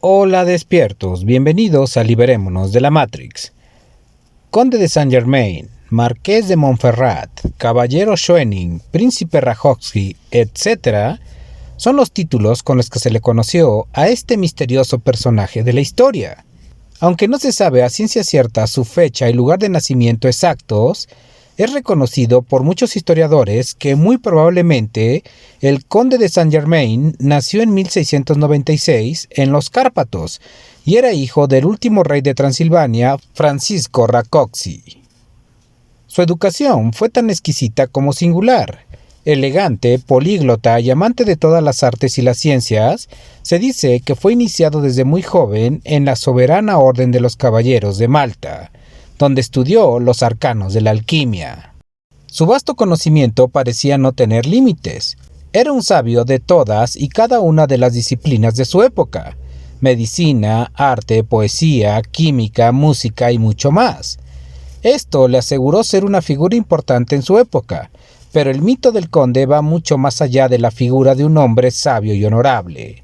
Hola despiertos, bienvenidos a Liberémonos de la Matrix. Conde de Saint-Germain, Marqués de Montferrat, Caballero Schwenning, Príncipe Rákóczi, etc. son los títulos con los que se le conoció a este misterioso personaje de la historia. Aunque no se sabe a ciencia cierta su fecha y lugar de nacimiento exactos, es reconocido por muchos historiadores que muy probablemente el conde de Saint-Germain nació en 1696 en los Cárpatos y era hijo del último rey de Transilvania, Francisco Rákóczi. Su educación fue tan exquisita como singular. Elegante, políglota y amante de todas las artes y las ciencias, se dice que fue iniciado desde muy joven en la soberana Orden de los Caballeros de Malta, donde estudió los arcanos de la alquimia. Su vasto conocimiento parecía no tener límites. Era un sabio de todas y cada una de las disciplinas de su época: medicina, arte, poesía, química, música y mucho más. Esto le aseguró ser una figura importante en su época, pero el mito del conde va mucho más allá de la figura de un hombre sabio y honorable.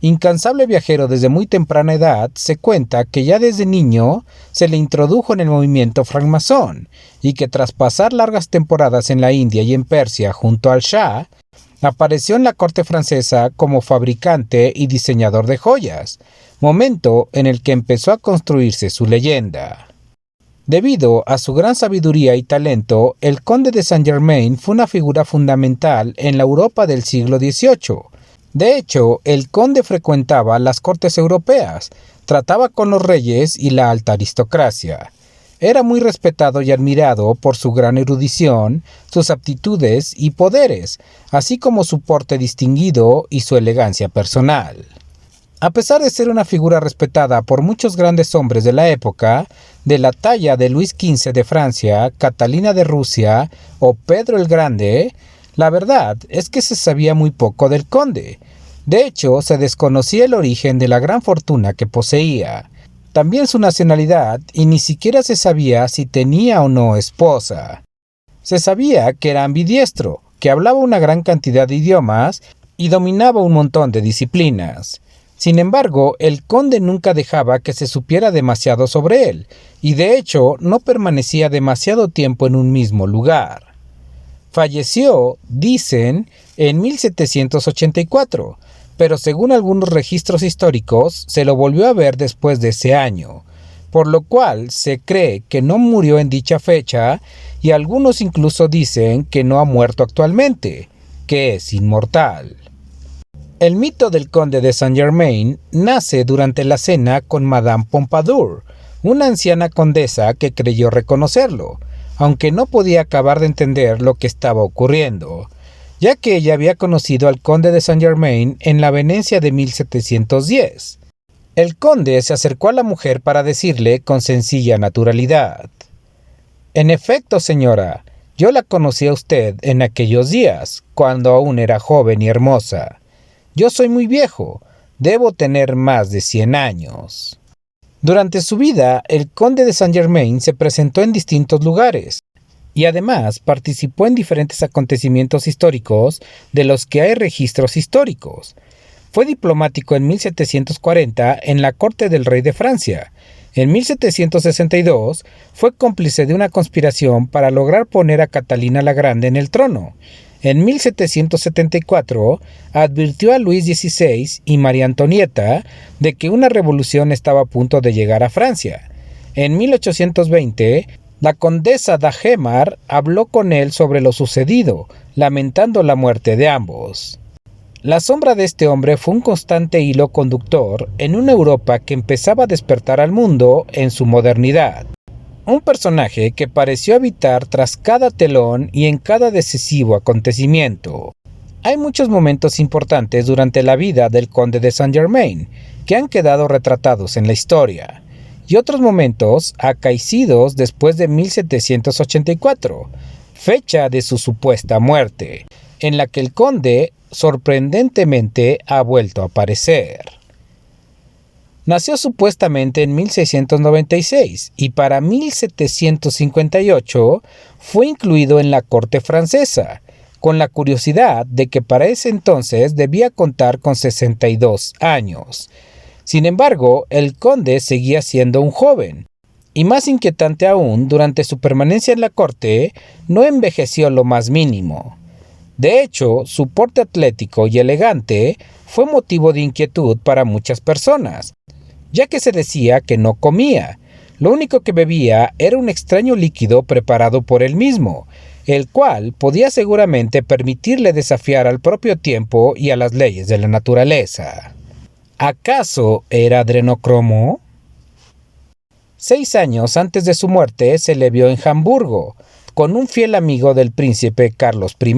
Incansable viajero desde muy temprana edad, se cuenta que ya desde niño se le introdujo en el movimiento francmasón y que tras pasar largas temporadas en la India y en Persia junto al Shah, apareció en la corte francesa como fabricante y diseñador de joyas, momento en el que empezó a construirse su leyenda. Debido a su gran sabiduría y talento, el conde de Saint-Germain fue una figura fundamental en la Europa del siglo XVIII. De hecho, el conde frecuentaba las cortes europeas, trataba con los reyes y la alta aristocracia. Era muy respetado y admirado por su gran erudición, sus aptitudes y poderes, así como su porte distinguido y su elegancia personal. A pesar de ser una figura respetada por muchos grandes hombres de la época, de la talla de Luis XV de Francia, Catalina de Rusia o Pedro el Grande, la verdad es que se sabía muy poco del conde. De hecho, se desconocía el origen de la gran fortuna que poseía, también su nacionalidad, y ni siquiera se sabía si tenía o no esposa. Se sabía que era ambidiestro, que hablaba una gran cantidad de idiomas y dominaba un montón de disciplinas. Sin embargo, el conde nunca dejaba que se supiera demasiado sobre él, y de hecho no permanecía demasiado tiempo en un mismo lugar. Falleció, dicen, en 1784, pero según algunos registros históricos, se lo volvió a ver después de ese año, por lo cual se cree que no murió en dicha fecha y algunos incluso dicen que no ha muerto actualmente, que es inmortal. El mito del conde de Saint-Germain nace durante la cena con Madame Pompadour, una anciana condesa que creyó reconocerlo, aunque no podía acabar de entender lo que estaba ocurriendo, ya que ella había conocido al conde de Saint-Germain en la Venecia de 1710. El conde se acercó a la mujer para decirle con sencilla naturalidad: «En efecto, señora, yo la conocí a usted en aquellos días, cuando aún era joven y hermosa. Yo soy muy viejo, debo tener más de 100 años». Durante su vida, el conde de Saint-Germain se presentó en distintos lugares y además participó en diferentes acontecimientos históricos de los que hay registros históricos. Fue diplomático en 1740 en la corte del rey de Francia. En 1762 fue cómplice de una conspiración para lograr poner a Catalina la Grande en el trono. En 1774 advirtió a Luis XVI y María Antonieta de que una revolución estaba a punto de llegar a Francia. En 1820, la condesa d'Agemar habló con él sobre lo sucedido, lamentando la muerte de ambos. La sombra de este hombre fue un constante hilo conductor en una Europa que empezaba a despertar al mundo en su modernidad. Un personaje que pareció habitar tras cada telón y en cada decisivo acontecimiento. Hay muchos momentos importantes durante la vida del conde de Saint-Germain que han quedado retratados en la historia, y otros momentos acaecidos después de 1784, fecha de su supuesta muerte, en la que el conde sorprendentemente ha vuelto a aparecer. Nació supuestamente en 1696 y para 1758 fue incluido en la corte francesa, con la curiosidad de que para ese entonces debía contar con 62 años. Sin embargo, el conde seguía siendo un joven. Y más inquietante aún, durante su permanencia en la corte, no envejeció lo más mínimo. De hecho, su porte atlético y elegante fue motivo de inquietud para muchas personas, ya que se decía que no comía. Lo único que bebía era un extraño líquido preparado por él mismo, el cual podía seguramente permitirle desafiar al propio tiempo y a las leyes de la naturaleza. ¿Acaso era adrenocromo? 6 años antes de su muerte se le vio en Hamburgo, con un fiel amigo del príncipe Carlos I,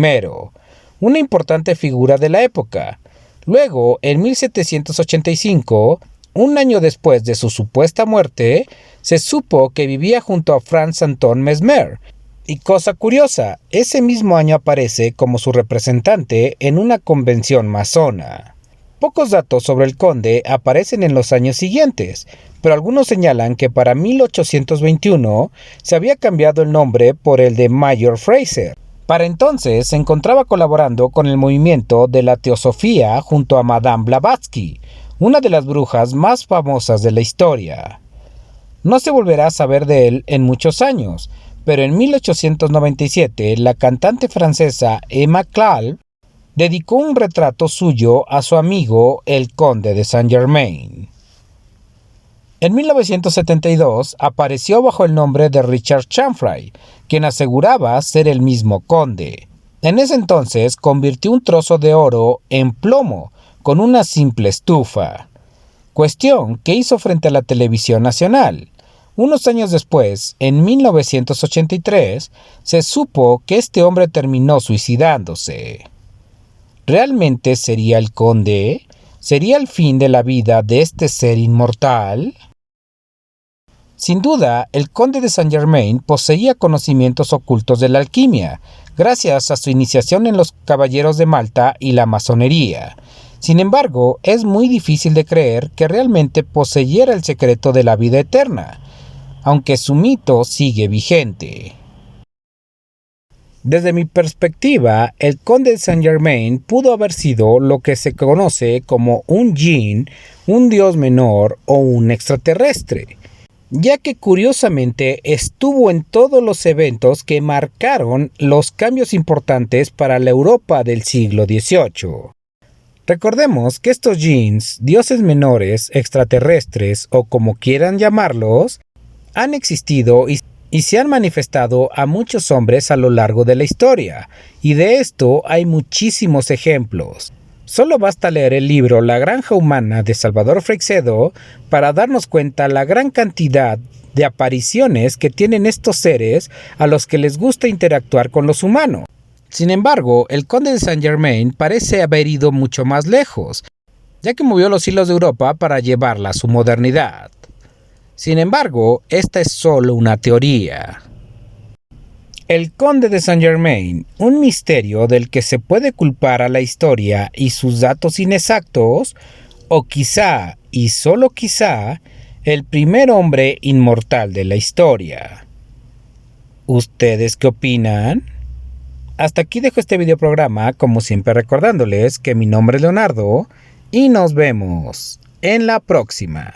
una importante figura de la época. Luego, en 1785, un año después de su supuesta muerte, se supo que vivía junto a Franz Anton Mesmer. Y cosa curiosa, ese mismo año aparece como su representante en una convención masona. Pocos datos sobre el conde aparecen en los años siguientes, pero algunos señalan que para 1821 se había cambiado el nombre por el de Mayor Fraser. Para entonces se encontraba colaborando con el movimiento de la teosofía junto a Madame Blavatsky, una de las brujas más famosas de la historia. No se volverá a saber de él en muchos años, pero en 1897 la cantante francesa Emma Clerc dedicó un retrato suyo a su amigo el conde de Saint-Germain. En 1972 apareció bajo el nombre de Richard Chanfray, quien aseguraba ser el mismo conde. En ese entonces convirtió un trozo de oro en plomo con una simple estufa, cuestión que hizo frente a la televisión nacional. Unos años después, en 1983, se supo que este hombre terminó suicidándose. ¿Realmente sería el conde? ¿Sería el fin de la vida de este ser inmortal? Sin duda, el conde de Saint-Germain poseía conocimientos ocultos de la alquimia, gracias a su iniciación en los caballeros de Malta y la masonería. Sin embargo, es muy difícil de creer que realmente poseyera el secreto de la vida eterna, aunque su mito sigue vigente. Desde mi perspectiva, el conde de Saint-Germain pudo haber sido lo que se conoce como un jinn, un dios menor o un extraterrestre, ya que curiosamente estuvo en todos los eventos que marcaron los cambios importantes para la Europa del siglo XVIII. Recordemos que estos jinns, dioses menores, extraterrestres o como quieran llamarlos, han existido y se han manifestado a muchos hombres a lo largo de la historia, y de esto hay muchísimos ejemplos. Solo basta leer el libro La granja humana de Salvador Freixedo para darnos cuenta la gran cantidad de apariciones que tienen estos seres a los que les gusta interactuar con los humanos. Sin embargo, el conde de Saint-Germain parece haber ido mucho más lejos, ya que movió los hilos de Europa para llevarla a su modernidad. Sin embargo, esta es solo una teoría. El conde de Saint-Germain, un misterio del que se puede culpar a la historia y sus datos inexactos, o quizá, y solo quizá, el primer hombre inmortal de la historia. ¿Ustedes qué opinan? Hasta aquí dejo este videoprograma, como siempre recordándoles que mi nombre es Leonardo, y nos vemos en la próxima.